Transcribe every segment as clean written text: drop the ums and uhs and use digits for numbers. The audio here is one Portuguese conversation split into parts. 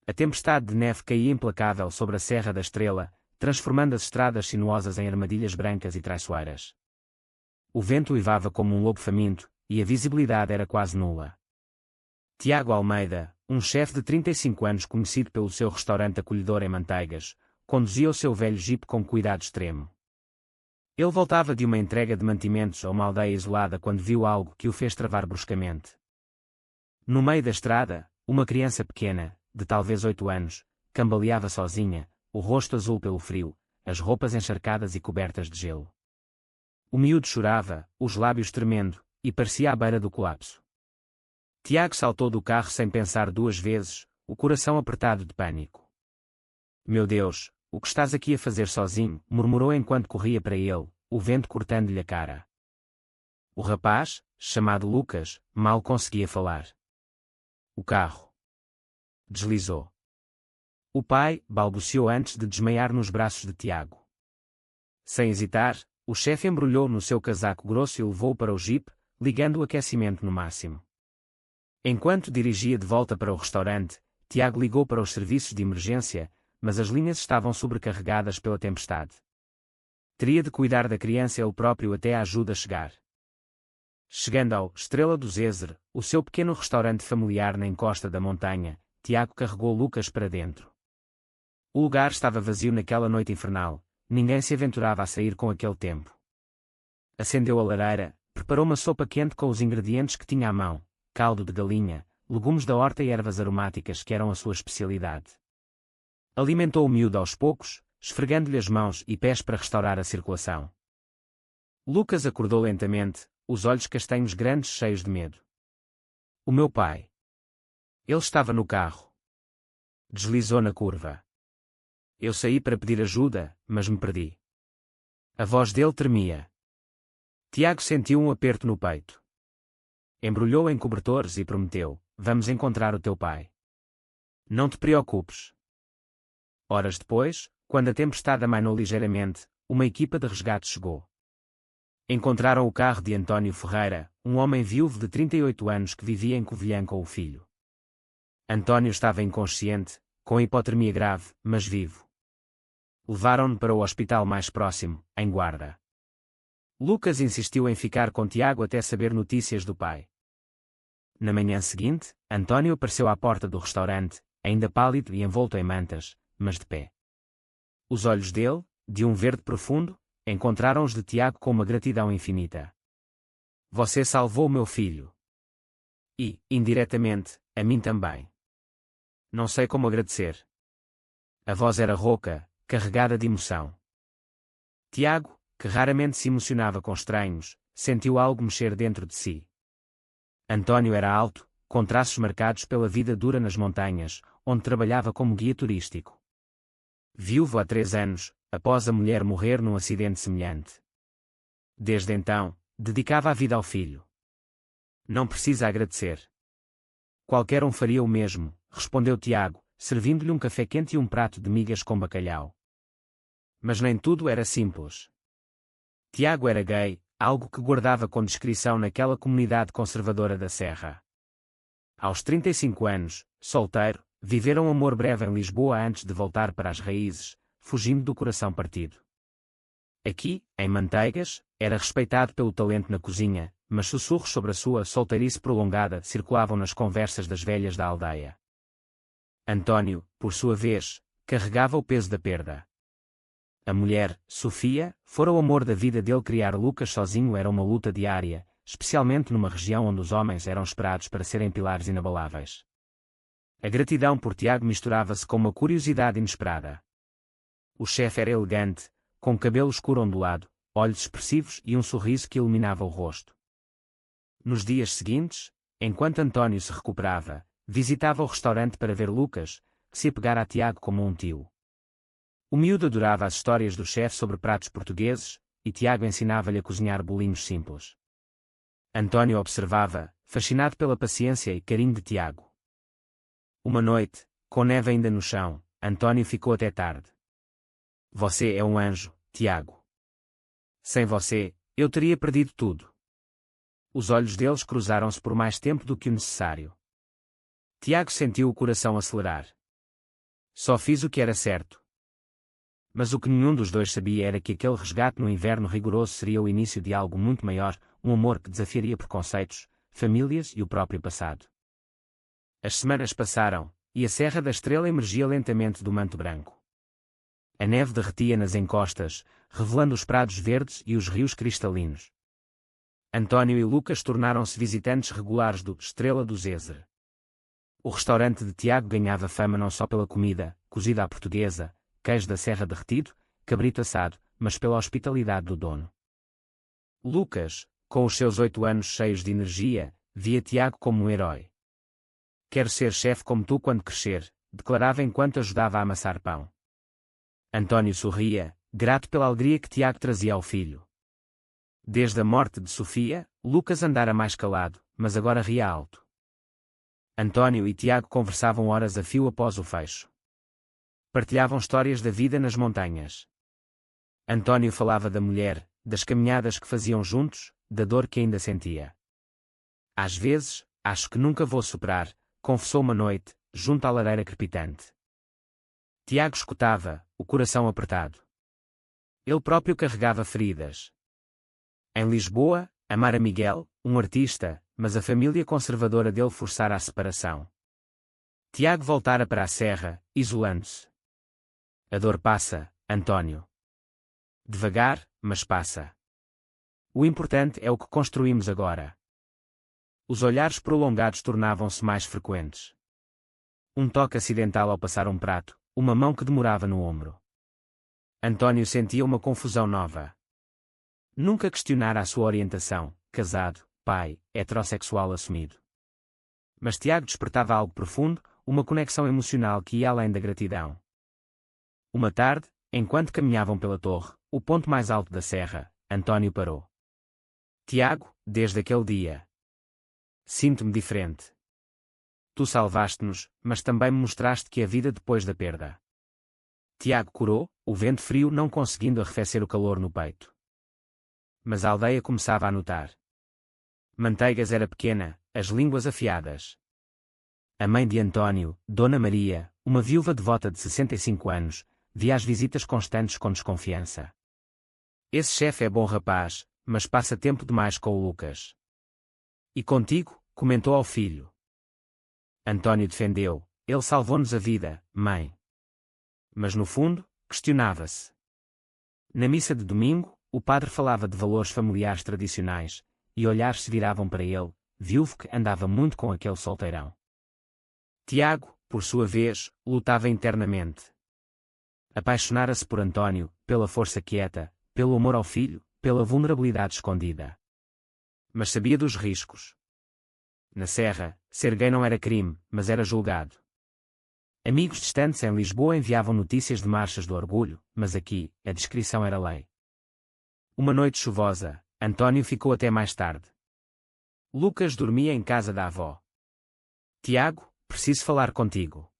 A tempestade de neve caía implacável sobre a Serra da Estrela, transformando as estradas sinuosas em armadilhas brancas e traiçoeiras. O vento uivava como um lobo faminto, e a visibilidade era quase nula. Tiago Almeida, um chefe de 35 anos conhecido pelo seu restaurante acolhedor em Manteigas, conduzia o seu velho jipe com cuidado extremo. Ele voltava de uma entrega de mantimentos a uma aldeia isolada quando viu algo que o fez travar bruscamente. No meio da estrada, uma criança pequena, de talvez 8 anos, cambaleava sozinha, o rosto azul pelo frio, as roupas encharcadas e cobertas de gelo. O miúdo chorava, os lábios tremendo, e parecia à beira do colapso. Tiago saltou do carro sem pensar 2 vezes, o coração apertado de pânico. Meu Deus, o que estás aqui a fazer sozinho? Murmurou enquanto corria para ele, o vento cortando-lhe a cara. O rapaz, chamado Lucas, mal conseguia falar. O carro deslizou. O pai balbuciou antes de desmaiar nos braços de Tiago. Sem hesitar, o chefe embrulhou no seu casaco grosso e levou-o para o jipe, ligando o aquecimento no máximo. Enquanto dirigia de volta para o restaurante, Tiago ligou para os serviços de emergência, mas as linhas estavam sobrecarregadas pela tempestade. Teria de cuidar da criança ele próprio até a ajuda chegar. Chegando ao Estrela do Zezer, o seu pequeno restaurante familiar na encosta da montanha, Tiago carregou Lucas para dentro. O lugar estava vazio naquela noite infernal, ninguém se aventurava a sair com aquele tempo. Acendeu a lareira, preparou uma sopa quente com os ingredientes que tinha à mão, caldo de galinha, legumes da horta e ervas aromáticas que eram a sua especialidade. Alimentou o miúdo aos poucos, esfregando-lhe as mãos e pés para restaurar a circulação. Lucas acordou lentamente, os olhos castanhos grandes cheios de medo. O meu pai. Ele estava no carro. Deslizou na curva. Eu saí para pedir ajuda, mas me perdi. A voz dele tremia. Tiago sentiu um aperto no peito. Embrulhou em cobertores e prometeu: vamos encontrar o teu pai. Não te preocupes. Horas depois, quando a tempestade amainou ligeiramente, uma equipa de resgate chegou. Encontraram o carro de António Ferreira, um homem viúvo de 38 anos que vivia em Covilhã com o filho. António estava inconsciente, com hipotermia grave, mas vivo. Levaram-no para o hospital mais próximo, em Guarda. Lucas insistiu em ficar com Tiago até saber notícias do pai. Na manhã seguinte, António apareceu à porta do restaurante, ainda pálido e envolto em mantas, mas de pé. Os olhos dele, de um verde profundo, encontraram os de Tiago com uma gratidão infinita. Você salvou meu filho. E, indiretamente, a mim também. Não sei como agradecer. A voz era rouca, carregada de emoção. Tiago, que raramente se emocionava com estranhos, sentiu algo mexer dentro de si. António era alto, com traços marcados pela vida dura nas montanhas, onde trabalhava como guia turístico. Viúvo há 3 anos, após a mulher morrer num acidente semelhante. Desde então, dedicava a vida ao filho. Não precisa agradecer. Qualquer um faria o mesmo, respondeu Tiago, servindo-lhe um café quente e um prato de migas com bacalhau. Mas nem tudo era simples. Tiago era gay, algo que guardava com discrição naquela comunidade conservadora da Serra. Aos 35 anos, solteiro, viveram um amor breve em Lisboa antes de voltar para as raízes, fugindo do coração partido. Aqui, em Manteigas, era respeitado pelo talento na cozinha, mas sussurros sobre a sua solteirice prolongada circulavam nas conversas das velhas da aldeia. António, por sua vez, carregava o peso da perda. A mulher, Sofia, fora o amor da vida dele. Criar Lucas sozinho era uma luta diária, especialmente numa região onde os homens eram esperados para serem pilares inabaláveis. A gratidão por Tiago misturava-se com uma curiosidade inesperada. O chefe era elegante, com cabelo escuro ondulado, olhos expressivos e um sorriso que iluminava o rosto. Nos dias seguintes, enquanto António se recuperava, visitava o restaurante para ver Lucas, que se apegara a Tiago como um tio. O miúdo adorava as histórias do chefe sobre pratos portugueses, e Tiago ensinava-lhe a cozinhar bolinhos simples. António observava, fascinado pela paciência e carinho de Tiago. Uma noite, com neve ainda no chão, António ficou até tarde. Você é um anjo, Tiago. Sem você, eu teria perdido tudo. Os olhos deles cruzaram-se por mais tempo do que o necessário. Tiago sentiu o coração acelerar. Só fiz o que era certo. Mas o que nenhum dos dois sabia era que aquele resgate no inverno rigoroso seria o início de algo muito maior, um amor que desafiaria preconceitos, famílias e o próprio passado. As semanas passaram, e a Serra da Estrela emergia lentamente do manto branco. A neve derretia nas encostas, revelando os prados verdes e os rios cristalinos. António e Lucas tornaram-se visitantes regulares do Estrela do Zezer. O restaurante de Tiago ganhava fama não só pela comida, cozida à portuguesa, queijo da serra derretido, cabrito assado, mas pela hospitalidade do dono. Lucas, com os seus 8 anos cheios de energia, via Tiago como um herói. Quero ser chefe como tu quando crescer, declarava enquanto ajudava a amassar pão. António sorria, grato pela alegria que Tiago trazia ao filho. Desde a morte de Sofia, Lucas andara mais calado, mas agora ria alto. António e Tiago conversavam horas a fio após o fecho. Partilhavam histórias da vida nas montanhas. António falava da mulher, das caminhadas que faziam juntos, da dor que ainda sentia. Às vezes, acho que nunca vou superar, confessou uma noite, junto à lareira crepitante. Tiago escutava, o coração apertado. Ele próprio carregava feridas. Em Lisboa, amara Miguel, um artista, mas a família conservadora dele forçara a separação. Tiago voltara para a serra, isolando-se. A dor passa, António. Devagar, mas passa. O importante é o que construímos agora. Os olhares prolongados tornavam-se mais frequentes. Um toque acidental ao passar um prato, uma mão que demorava no ombro. António sentia uma confusão nova. Nunca questionara a sua orientação, casado, pai, heterossexual assumido. Mas Tiago despertava algo profundo, uma conexão emocional que ia além da gratidão. Uma tarde, enquanto caminhavam pela torre, o ponto mais alto da serra, António parou. Tiago, desde aquele dia. Sinto-me diferente. Tu salvaste-nos, mas também me mostraste que a vida depois da perda. Tiago corou, o vento frio não conseguindo arrefecer o calor no peito. Mas a aldeia começava a notar. Manteigas era pequena, as línguas afiadas. A mãe de António, Dona Maria, uma viúva devota de 65 anos, via as visitas constantes com desconfiança. Esse chefe é bom rapaz, mas passa tempo demais com o Lucas. E contigo, comentou ao filho. António defendeu, ele salvou-nos a vida, mãe. Mas no fundo, questionava-se. Na missa de domingo, o padre falava de valores familiares tradicionais, e olhares se viravam para ele, viúvo que andava muito com aquele solteirão. Tiago, por sua vez, lutava internamente. Apaixonara-se por António, pela força quieta, pelo amor ao filho, pela vulnerabilidade escondida. Mas sabia dos riscos. Na serra, ser gay não era crime, mas era julgado. Amigos distantes em Lisboa enviavam notícias de marchas do orgulho, mas aqui, a discrição era lei. Uma noite chuvosa, António ficou até mais tarde. Lucas dormia em casa da avó. Tiago, preciso falar contigo.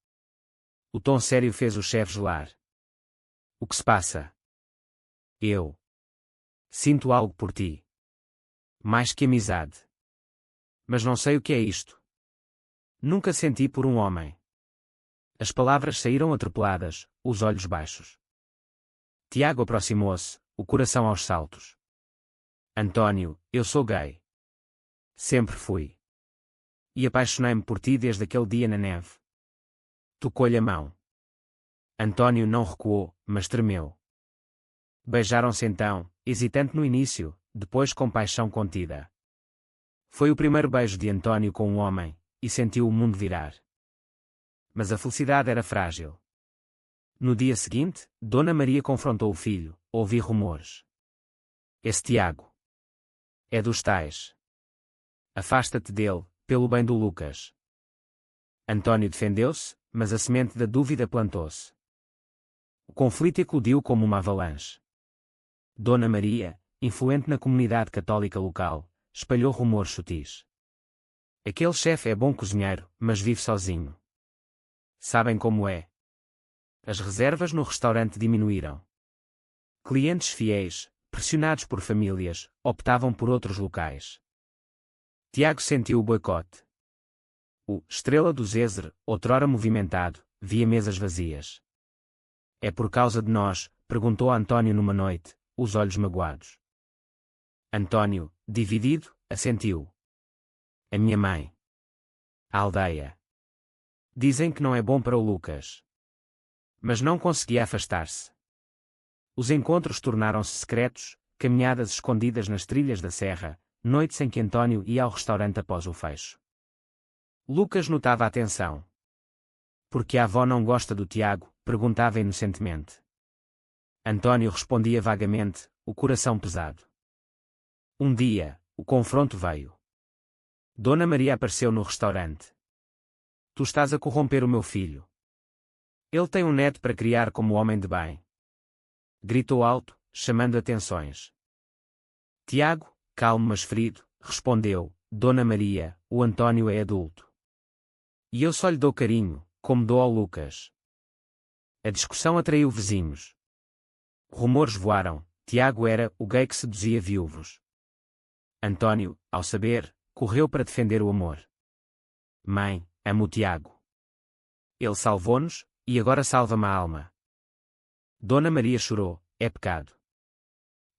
O tom sério fez o chefe gelar. O que se passa? Eu sinto algo por ti. Mais que amizade. Mas não sei o que é isto. Nunca senti por um homem. As palavras saíram atropeladas, os olhos baixos. Tiago aproximou-se, o coração aos saltos. António, eu sou gay. Sempre fui. E apaixonei-me por ti desde aquele dia na neve. Tocou-lhe a mão. António não recuou, mas tremeu. Beijaram-se então, hesitante no início, depois com paixão contida. Foi o primeiro beijo de António com um homem, e sentiu o mundo virar. Mas a felicidade era frágil. No dia seguinte, Dona Maria confrontou o filho, ouvi rumores. Esse Tiago é dos tais. Afasta-te dele, pelo bem do Lucas. António defendeu-se, mas a semente da dúvida plantou-se. O conflito eclodiu como uma avalanche. Dona Maria, influente na comunidade católica local, espalhou rumores sutis. Aquele chefe é bom cozinheiro, mas vive sozinho. Sabem como é? As reservas no restaurante diminuíram. Clientes fiéis, pressionados por famílias, optavam por outros locais. Tiago sentiu o boicote. O Estrela do Zezer, outrora movimentado, via mesas vazias. É por causa de nós? Perguntou Antônio numa noite, os olhos magoados. Antônio, dividido, assentiu. A minha mãe. A aldeia. Dizem que não é bom para o Lucas. Mas não conseguia afastar-se. Os encontros tornaram-se secretos, caminhadas escondidas nas trilhas da serra, noites em que Antônio ia ao restaurante após o fecho. Lucas notava a tensão. Por que a avó não gosta do Tiago? Perguntava inocentemente. Antônio respondia vagamente, o coração pesado. Um dia, o confronto veio. Dona Maria apareceu no restaurante. Tu estás a corromper o meu filho. Ele tem um neto para criar como homem de bem. Gritou alto, chamando atenções. Tiago, calmo mas ferido, respondeu, Dona Maria, o Antônio é adulto. E eu só lhe dou carinho, como dou ao Lucas. A discussão atraiu vizinhos. Rumores voaram, Tiago era o gay que seduzia viúvos. Antônio, ao saber, correu para defender o amor. Mãe, amo o Tiago. Ele salvou-nos, e agora salva-me a alma. Dona Maria chorou, é pecado.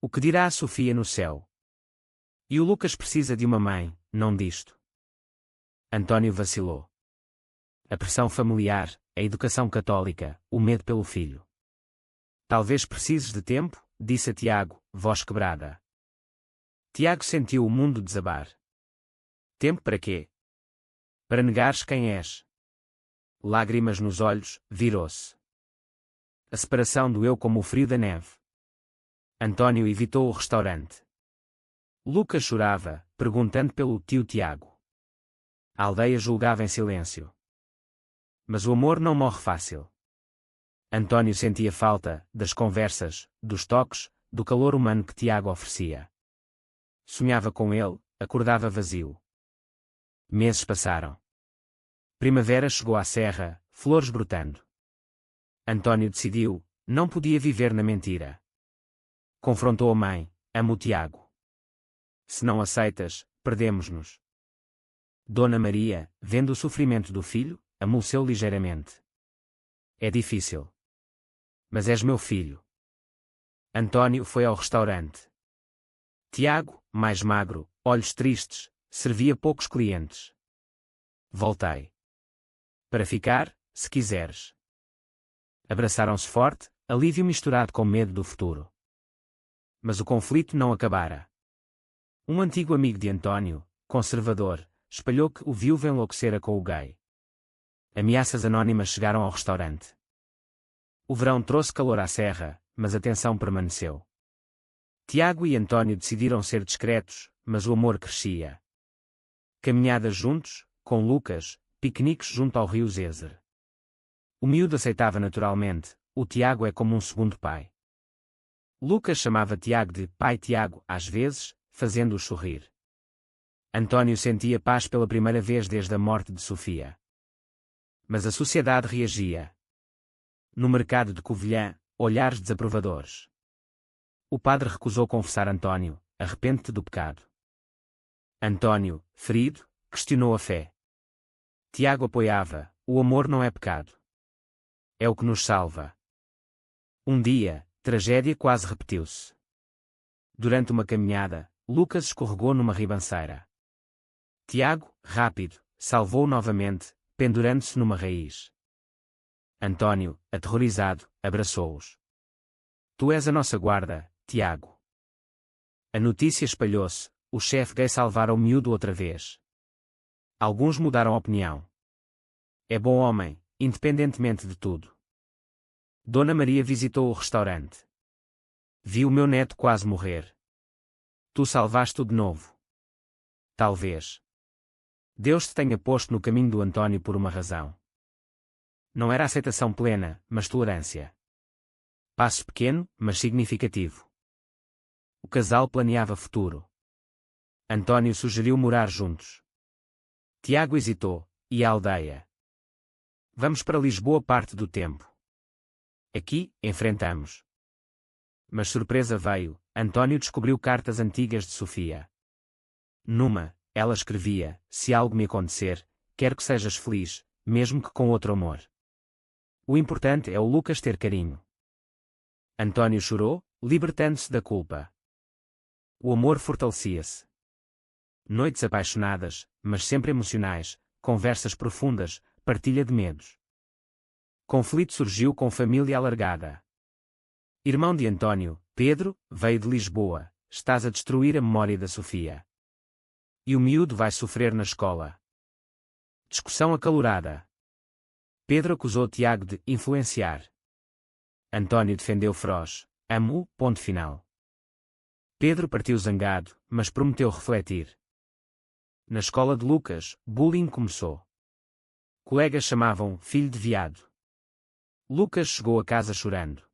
O que dirá a Sofia no céu? E o Lucas precisa de uma mãe, não disto. Antônio vacilou. A pressão familiar, a educação católica, o medo pelo filho. Talvez precises de tempo, disse a Tiago, voz quebrada. Tiago sentiu o mundo desabar. Tempo para quê? Para negares quem és. Lágrimas nos olhos, virou-se. A separação doeu como o frio da neve. Antônio evitou o restaurante. Lucas chorava, perguntando pelo tio Tiago. A aldeia julgava em silêncio. Mas o amor não morre fácil. Antônio sentia falta das conversas, dos toques, do calor humano que Tiago oferecia. Sonhava com ele, acordava vazio. Meses passaram. Primavera chegou à serra, flores brotando. Antônio decidiu, não podia viver na mentira. Confrontou a mãe, amo o Tiago. Se não aceitas, perdemos-nos. Dona Maria, vendo o sofrimento do filho, amoleceu ligeiramente. É difícil. Mas és meu filho. Antônio foi ao restaurante. Tiago, mais magro, olhos tristes, servia poucos clientes. Voltei. Para ficar, se quiseres. Abraçaram-se forte, alívio misturado com medo do futuro. Mas o conflito não acabara. Um antigo amigo de Antônio, conservador, espalhou que o viúvo enlouquecera com o gay. Ameaças anónimas chegaram ao restaurante. O verão trouxe calor à serra, mas a tensão permaneceu. Tiago e Antônio decidiram ser discretos, mas o amor crescia. Caminhadas juntos, com Lucas, piqueniques junto ao rio Zézer. O miúdo aceitava naturalmente, o Tiago é como um segundo pai. Lucas chamava Tiago de pai Tiago, às vezes, fazendo-o sorrir. Antônio sentia paz pela primeira vez desde a morte de Sofia. Mas a sociedade reagia. No mercado de Covilhã, olhares desaprovadores. O padre recusou confessar Antônio, arrepende-te do pecado. Antônio, ferido, questionou a fé. Tiago apoiava, o amor não é pecado. É o que nos salva. Um dia, tragédia quase repetiu-se. Durante uma caminhada, Lucas escorregou numa ribanceira. Tiago, rápido, salvou-o novamente, pendurando-se numa raiz. Antônio, aterrorizado, abraçou-os. Tu és a nossa guarda, Tiago. A notícia espalhou-se, o chefe gay salvara o miúdo outra vez. Alguns mudaram a opinião. É bom homem, independentemente de tudo. Dona Maria visitou o restaurante. Vi o meu neto quase morrer. Tu salvaste-o de novo. Talvez. Deus te tenha posto no caminho do Antônio por uma razão. Não era aceitação plena, mas tolerância. Passo pequeno, mas significativo. O casal planeava futuro. Antônio sugeriu morar juntos. Tiago hesitou, e a aldeia? Vamos para Lisboa parte do tempo. Aqui, enfrentamos. Mas surpresa veio, Antônio descobriu cartas antigas de Sofia. Numa, ela escrevia, se algo me acontecer, quero que sejas feliz, mesmo que com outro amor. O importante é o Lucas ter carinho. António chorou, libertando-se da culpa. O amor fortalecia-se. Noites apaixonadas, mas sempre emocionais, conversas profundas, partilha de medos. Conflito surgiu com família alargada. Irmão de António, Pedro, veio de Lisboa, estás a destruir a memória da Sofia. E o miúdo vai sofrer na escola. Discussão acalorada. Pedro acusou Tiago de influenciar. António defendeu feroz. Amo-o, ponto final. Pedro partiu zangado, mas prometeu refletir. Na escola de Lucas, bullying começou. Colegas chamavam filho de viado. Lucas chegou a casa chorando.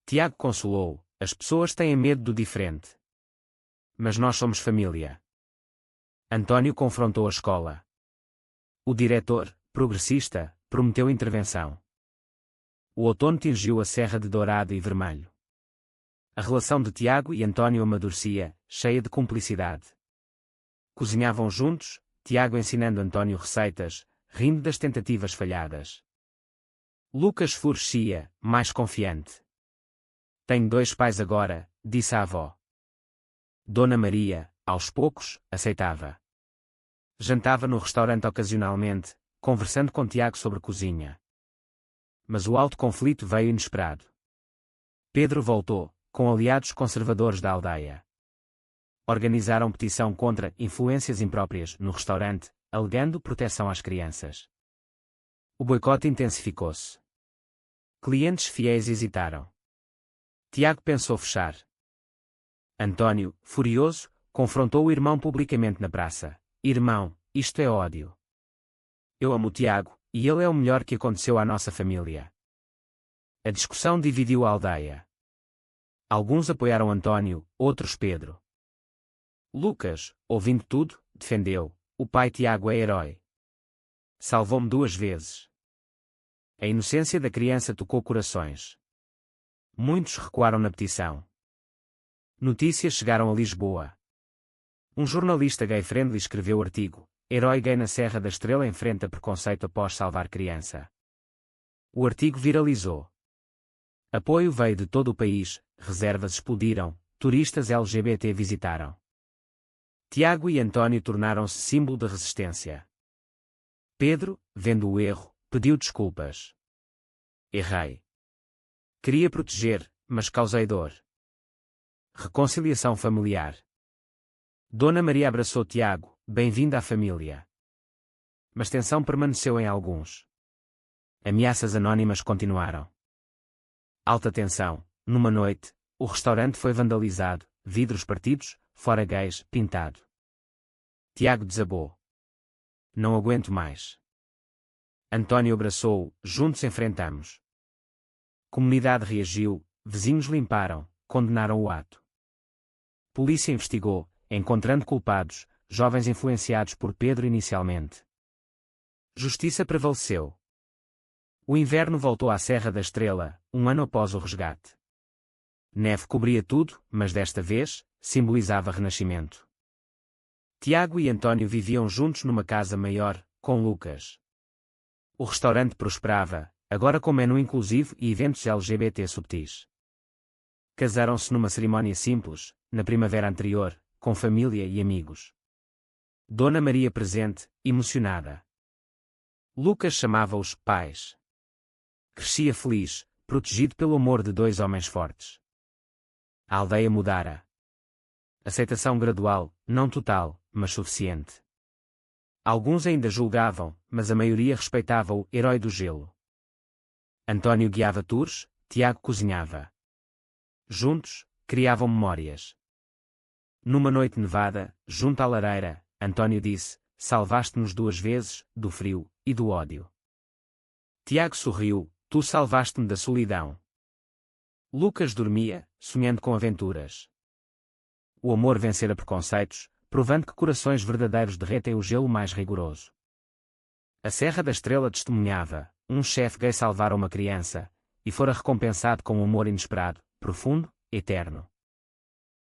Tiago consolou, as pessoas têm medo do diferente. Mas nós somos família. António confrontou a escola. O diretor, progressista, prometeu intervenção. O outono tingiu a Serra de dourado e vermelho. A relação de Tiago e António amadurecia, cheia de cumplicidade. Cozinhavam juntos, Tiago ensinando António receitas, rindo das tentativas falhadas. Lucas florescia, mais confiante. Tenho 2 pais agora, disse a avó. Dona Maria, aos poucos, aceitava. Jantava no restaurante ocasionalmente, conversando com Tiago sobre cozinha. Mas o alto conflito veio inesperado. Pedro voltou, com aliados conservadores da aldeia. Organizaram petição contra influências impróprias no restaurante, alegando proteção às crianças. O boicote intensificou-se. Clientes fiéis hesitaram. Tiago pensou fechar. António, furioso, confrontou o irmão publicamente na praça. Irmão, isto é ódio. Eu amo o Tiago, e ele é o melhor que aconteceu à nossa família. A discussão dividiu a aldeia. Alguns apoiaram António, outros Pedro. Lucas, ouvindo tudo, defendeu: o pai Tiago é herói. Salvou-me 2 vezes. A inocência da criança tocou corações. Muitos recuaram na petição. Notícias chegaram a Lisboa. Um jornalista gay-friendly escreveu o artigo: Herói gay na Serra da Estrela enfrenta preconceito após salvar criança. O artigo viralizou. Apoio veio de todo o país, reservas explodiram, turistas LGBT visitaram. Tiago e António tornaram-se símbolo de resistência. Pedro, vendo o erro, pediu desculpas. Errei. Queria proteger, mas causei dor. Reconciliação familiar. Dona Maria abraçou Tiago, bem-vindo à família. Mas tensão permaneceu em alguns. Ameaças anónimas continuaram. Alta tensão. Numa noite, o restaurante foi vandalizado, vidros partidos, fora gays, pintado. Tiago desabou. Não aguento mais. António abraçou-o, juntos enfrentamos. Comunidade reagiu, vizinhos limparam, condenaram o ato. Polícia investigou, encontrando culpados, jovens influenciados por Pedro inicialmente. Justiça prevaleceu. O inverno voltou à Serra da Estrela, 1 ano após o resgate. Neve cobria tudo, mas desta vez, simbolizava renascimento. Tiago e António viviam juntos numa casa maior, com Lucas. O restaurante prosperava, agora com menu inclusivo e eventos LGBT subtis. Casaram-se numa cerimónia simples, na primavera anterior, com família e amigos. Dona Maria presente, emocionada. Lucas chamava-os pais. Crescia feliz, protegido pelo amor de 2 homens fortes. A aldeia mudara. Aceitação gradual, não total, mas suficiente. Alguns ainda julgavam, mas a maioria respeitava o herói do gelo. António guiava tours, Tiago cozinhava. Juntos, criavam memórias. Numa noite nevada, junto à lareira, António disse: salvaste-nos 2 vezes, do frio e do ódio. Tiago sorriu: tu salvaste-me da solidão. Lucas dormia, sonhando com aventuras. O amor vencera preconceitos, provando que corações verdadeiros derretem o gelo mais rigoroso. A Serra da Estrela testemunhava: um chefe gay salvara uma criança, e fora recompensado com um amor inesperado, profundo, eterno.